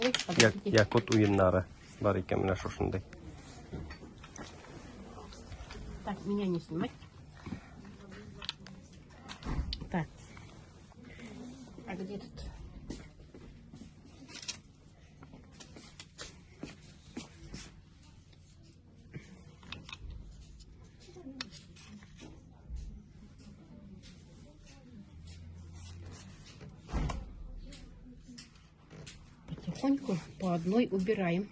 Ой, подождите. Якут уйыннары бар икән менә шушындай. Так, меня не снимать. Так. А где тут? Потихоньку по одной убираем.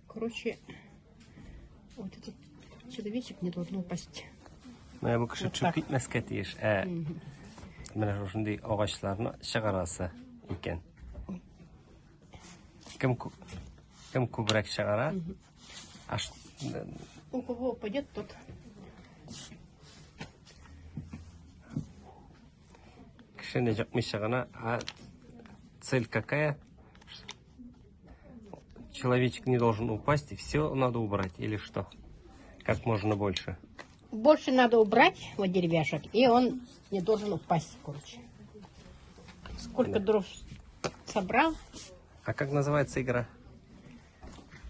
Короче, вот этот человечек не должен упасть. Менә бу кеше Вот так. чүп китмәскә тиеш. Менә шушындай агачларны чыгарасы икән. Кем күбрәк чыгара? У кого упадет, тот. Кешене жакмыйча гына, а цель какая? Человечек не должен упасть, и все надо убрать, или что? Как можно больше. Больше надо убрать вот деревяшек, и он не должен упасть, короче. Сколько дров собрал. А как называется игра?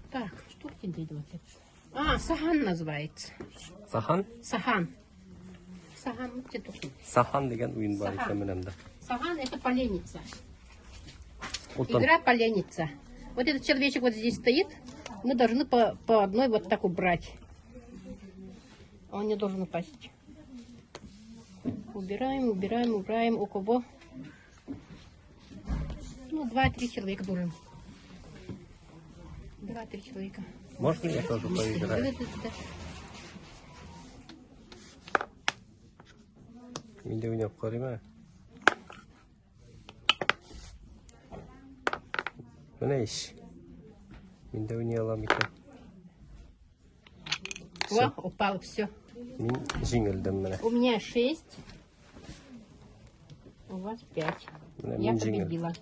Так, что это делать? А, сахан называется. Сахан? Сахан. Сахан, где тут? Сахан деген уен бар Сахан. икән менәмдә. Сахан это поленница. Утын. Игра поленница. Вот этот человечек вот здесь стоит. Мы должны по одной вот так убрать. Он не должен упасть. Убираем, убираем, убираем. У кого? Ну, 2-3 человека должен. 2-3 человека. Можно я тоже поиграю? Да. Миндә уйнап карыйм. Менә иш. Миндә уйный алам икән. О, упал, все. Мин җиңелдем менә. У меня 6. У вас 5. Менә Я мин җиңел. победила.